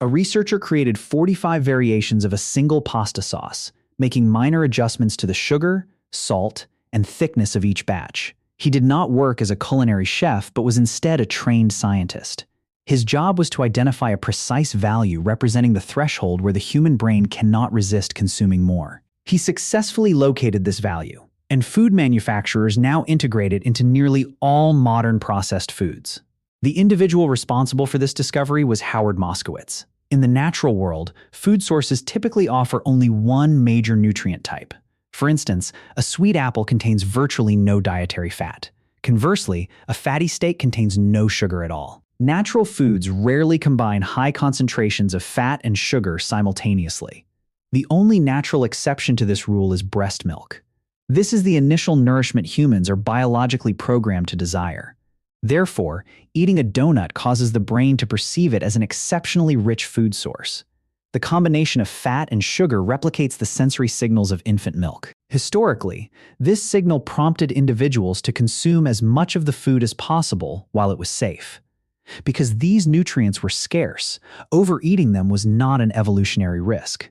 A researcher created 45 variations of a single pasta sauce, making minor adjustments to the sugar, salt, and thickness of each batch. He did not work as a culinary chef, but was instead a trained scientist. His job was to identify a precise value representing the threshold where the human brain cannot resist consuming more. He successfully located this value, and food manufacturers now integrate it into nearly all modern processed foods. The individual responsible for this discovery was Howard Moskowitz. In the natural world, food sources typically offer only one major nutrient type. For instance, a sweet apple contains virtually no dietary fat. Conversely, a fatty steak contains no sugar at all. Natural foods rarely combine high concentrations of fat and sugar simultaneously. The only natural exception to this rule is breast milk. This is the initial nourishment humans are biologically programmed to desire. Therefore, eating a donut causes the brain to perceive it as an exceptionally rich food source. The combination of fat and sugar replicates the sensory signals of infant milk. Historically, this signal prompted individuals to consume as much of the food as possible while it was safe. Because these nutrients were scarce, overeating them was not an evolutionary risk.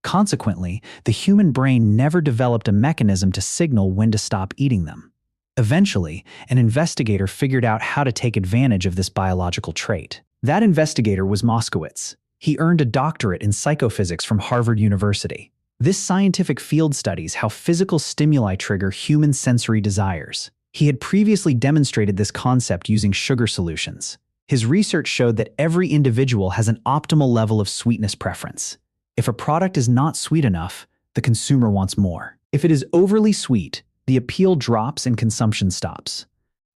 Consequently, the human brain never developed a mechanism to signal when to stop eating them. Eventually, an investigator figured out how to take advantage of this biological trait. That investigator was Moskowitz. He earned a doctorate in psychophysics from Harvard University. This scientific field studies how physical stimuli trigger human sensory desires. He had previously demonstrated this concept using sugar solutions. His research showed that every individual has an optimal level of sweetness preference. If a product is not sweet enough, the consumer wants more. If it is overly sweet, the appeal drops and consumption stops.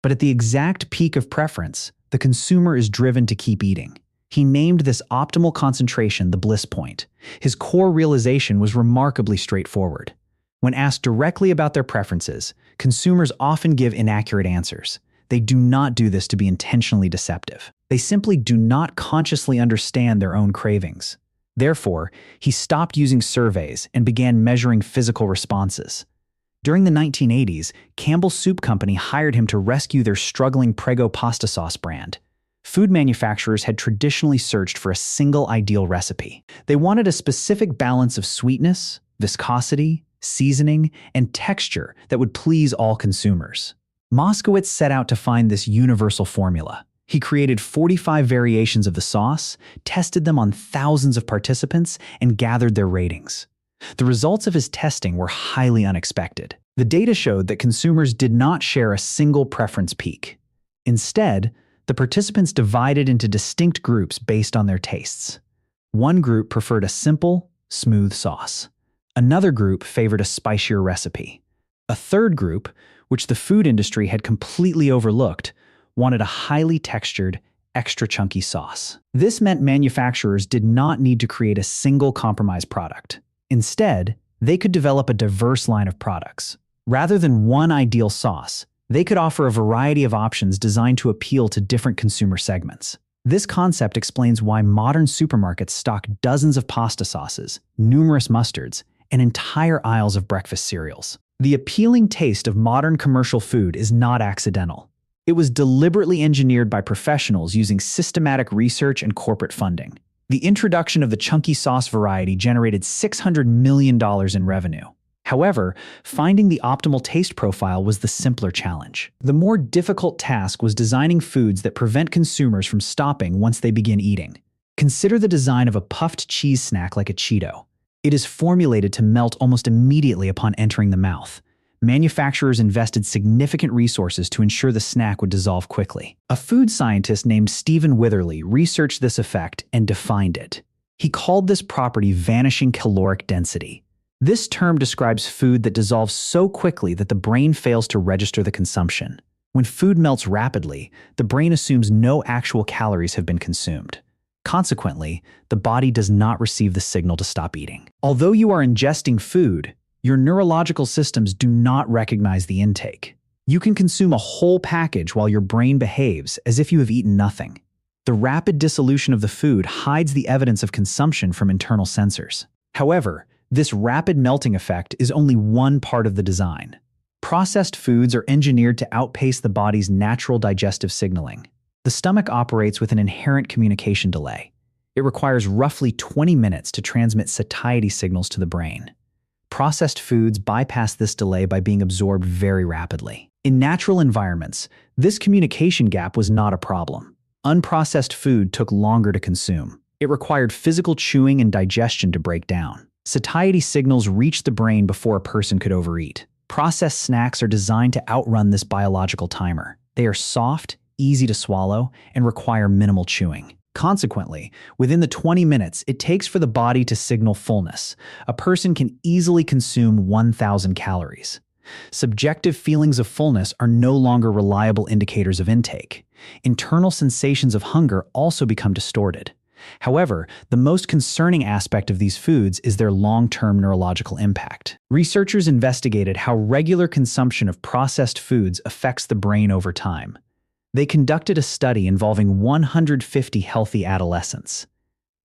But at the exact peak of preference, the consumer is driven to keep eating. He named this optimal concentration the Bliss Point. His core realization was remarkably straightforward. When asked directly about their preferences, consumers often give inaccurate answers. They do not do this to be intentionally deceptive. They simply do not consciously understand their own cravings. Therefore, he stopped using surveys and began measuring physical responses. During the 1980s, Campbell's Soup Company hired him to rescue their struggling Prego pasta sauce brand. Food manufacturers had traditionally searched for a single ideal recipe. They wanted a specific balance of sweetness, viscosity, seasoning, and texture that would please all consumers. Moskowitz set out to find this universal formula. He created 45 variations of the sauce, tested them on thousands of participants, and gathered their ratings. The results of his testing were highly unexpected. The data showed that consumers did not share a single preference peak. Instead, the participants divided into distinct groups based on their tastes. One group preferred a simple, smooth sauce. Another group favored a spicier recipe. A third group, which the food industry had completely overlooked, wanted a highly textured, extra chunky sauce. This meant manufacturers did not need to create a single compromise product. Instead, they could develop a diverse line of products. Rather than one ideal sauce, they could offer a variety of options designed to appeal to different consumer segments. This concept explains why modern supermarkets stock dozens of pasta sauces, numerous mustards, and entire aisles of breakfast cereals. The appealing taste of modern commercial food is not accidental. It was deliberately engineered by professionals using systematic research and corporate funding. The introduction of the chunky sauce variety generated $600 million in revenue. However, finding the optimal taste profile was the simpler challenge. The more difficult task was designing foods that prevent consumers from stopping once they begin eating. Consider the design of a puffed cheese snack like a Cheeto. It is formulated to melt almost immediately upon entering the mouth. Manufacturers invested significant resources to ensure the snack would dissolve quickly. A food scientist named Stephen Witherly researched this effect and defined it. He called this property vanishing caloric density. This term describes food that dissolves so quickly that the brain fails to register the consumption. When food melts rapidly, the brain assumes no actual calories have been consumed. Consequently, the body does not receive the signal to stop eating. Although you are ingesting food, your neurological systems do not recognize the intake. You can consume a whole package while your brain behaves as if you have eaten nothing. The rapid dissolution of the food hides the evidence of consumption from internal sensors. However, this rapid melting effect is only one part of the design. Processed foods are engineered to outpace the body's natural digestive signaling. The stomach operates with an inherent communication delay. It requires roughly 20 minutes to transmit satiety signals to the brain. Processed foods bypass this delay by being absorbed very rapidly. In natural environments, this communication gap was not a problem. Unprocessed food took longer to consume. It required physical chewing and digestion to break down. Satiety signals reached the brain before a person could overeat. Processed snacks are designed to outrun this biological timer. They are soft, easy to swallow, and require minimal chewing. Consequently, within the 20 minutes it takes for the body to signal fullness, a person can easily consume 1,000 calories. Subjective feelings of fullness are no longer reliable indicators of intake. Internal sensations of hunger also become distorted. However, the most concerning aspect of these foods is their long-term neurological impact. Researchers investigated how regular consumption of processed foods affects the brain over time. They conducted a study involving 150 healthy adolescents.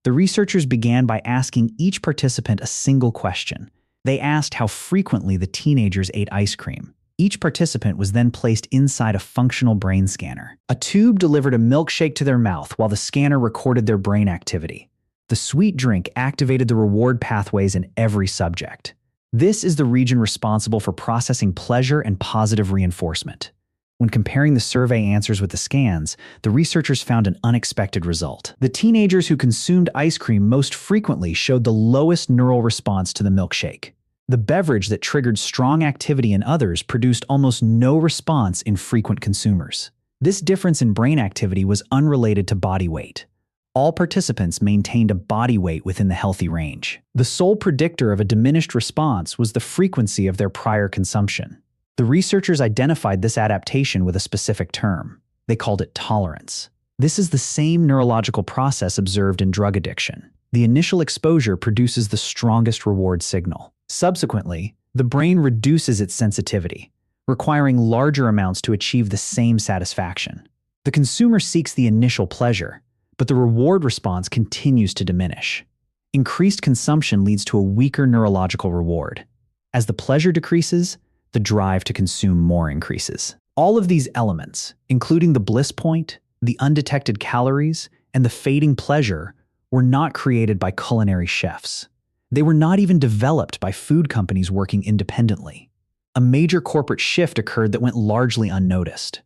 The researchers began by asking each participant a single question. They asked how frequently the teenagers ate ice cream. Each participant was then placed inside a functional brain scanner. A tube delivered a milkshake to their mouth while the scanner recorded their brain activity. The sweet drink activated the reward pathways in every subject. This is the region responsible for processing pleasure and positive reinforcement. When comparing the survey answers with the scans, the researchers found an unexpected result. The teenagers who consumed ice cream most frequently showed the lowest neural response to the milkshake. The beverage that triggered strong activity in others produced almost no response in frequent consumers. This difference in brain activity was unrelated to body weight. All participants maintained a body weight within the healthy range. The sole predictor of a diminished response was the frequency of their prior consumption. The researchers identified this adaptation with a specific term. They called it tolerance. This is the same neurological process observed in drug addiction. The initial exposure produces the strongest reward signal. Subsequently, the brain reduces its sensitivity, requiring larger amounts to achieve the same satisfaction. The consumer seeks the initial pleasure, but the reward response continues to diminish. Increased consumption leads to a weaker neurological reward. As the pleasure decreases, the drive to consume more increases. All of these elements, including the bliss point, the undetected calories, and the fading pleasure, were not created by culinary chefs. They were not even developed by food companies working independently. A major corporate shift occurred that went largely unnoticed.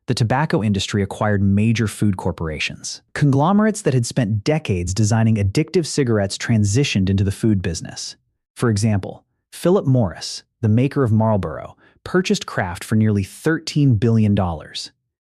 The tobacco industry acquired major food corporations. Conglomerates that had spent decades designing addictive cigarettes transitioned into the food business. For example, Philip Morris, the maker of Marlboro, purchased Kraft for nearly $13 billion.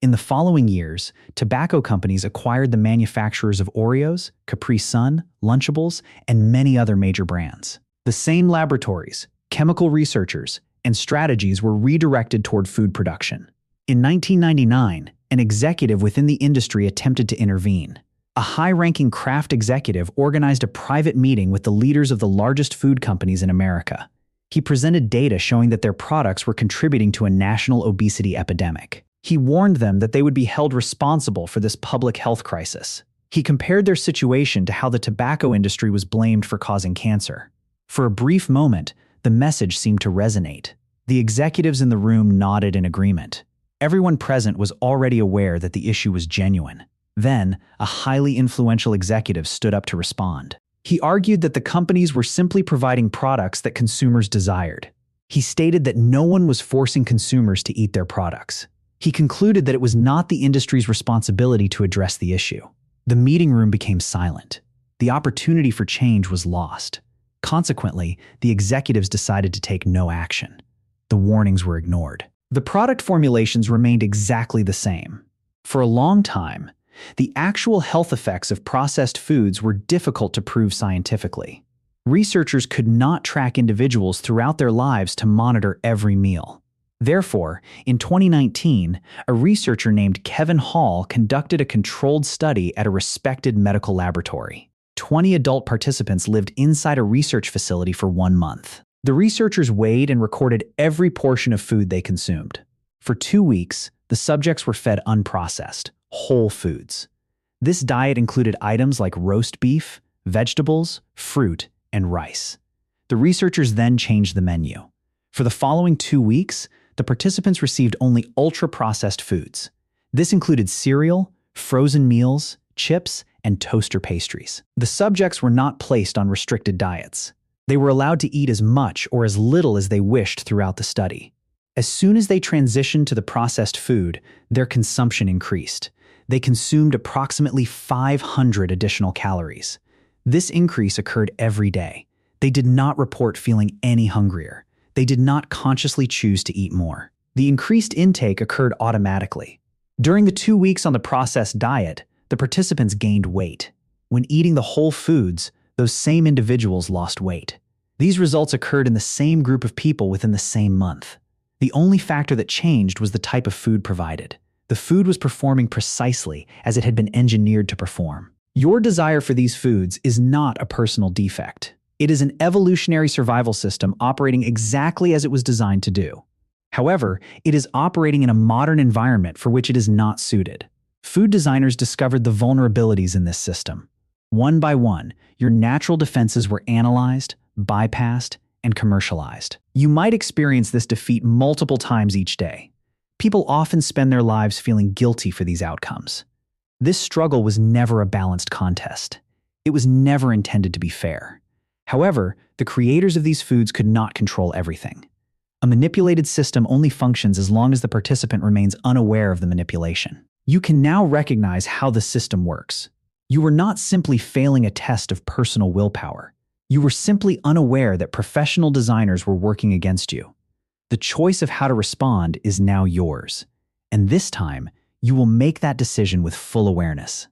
In the following years, tobacco companies acquired the manufacturers of Oreos, Capri Sun, Lunchables, and many other major brands. The same laboratories, chemical researchers, and strategies were redirected toward food production. In 1999, an executive within the industry attempted to intervene. A high-ranking Kraft executive organized a private meeting with the leaders of the largest food companies in America. He presented data showing that their products were contributing to a national obesity epidemic. He warned them that they would be held responsible for this public health crisis. He compared their situation to how the tobacco industry was blamed for causing cancer. For a brief moment, the message seemed to resonate. The executives in the room nodded in agreement. Everyone present was already aware that the issue was genuine. Then, a highly influential executive stood up to respond. He argued that the companies were simply providing products that consumers desired. He stated that no one was forcing consumers to eat their products. He concluded that it was not the industry's responsibility to address the issue. The meeting room became silent. The opportunity for change was lost. Consequently, the executives decided to take no action. The warnings were ignored. The product formulations remained exactly the same. For a long time, the actual health effects of processed foods were difficult to prove scientifically. Researchers could not track individuals throughout their lives to monitor every meal. Therefore, in 2019, a researcher named Kevin Hall conducted a controlled study at a respected medical laboratory. 20 adult participants lived inside a research facility for 1 month. The researchers weighed and recorded every portion of food they consumed. For 2 weeks, the subjects were fed unprocessed, whole foods. This diet included items like roast beef, vegetables, fruit, and rice. The researchers then changed the menu. For the following 2 weeks, the participants received only ultra-processed foods. This included cereal, frozen meals, chips, and toaster pastries. The subjects were not placed on restricted diets. They were allowed to eat as much or as little as they wished throughout the study. As soon as they transitioned to the processed food, their consumption increased. They consumed approximately 500 additional calories. This increase occurred every day. They did not report feeling any hungrier. They did not consciously choose to eat more. The increased intake occurred automatically. During the 2 weeks on the processed diet, the participants gained weight. When eating the whole foods, those same individuals lost weight. These results occurred in the same group of people within the same month. The only factor that changed was the type of food provided. The food was performing precisely as it had been engineered to perform. Your desire for these foods is not a personal defect. It is an evolutionary survival system operating exactly as it was designed to do. However, it is operating in a modern environment for which it is not suited. Food designers discovered the vulnerabilities in this system. One by one, your natural defenses were analyzed, bypassed, and commercialized. You might experience this defeat multiple times each day. People often spend their lives feeling guilty for these outcomes. This struggle was never a balanced contest. It was never intended to be fair. However, the creators of these foods could not control everything. A manipulated system only functions as long as the participant remains unaware of the manipulation. You can now recognize how the system works. You were not simply failing a test of personal willpower. You were simply unaware that professional designers were working against you. The choice of how to respond is now yours. And this time, you will make that decision with full awareness.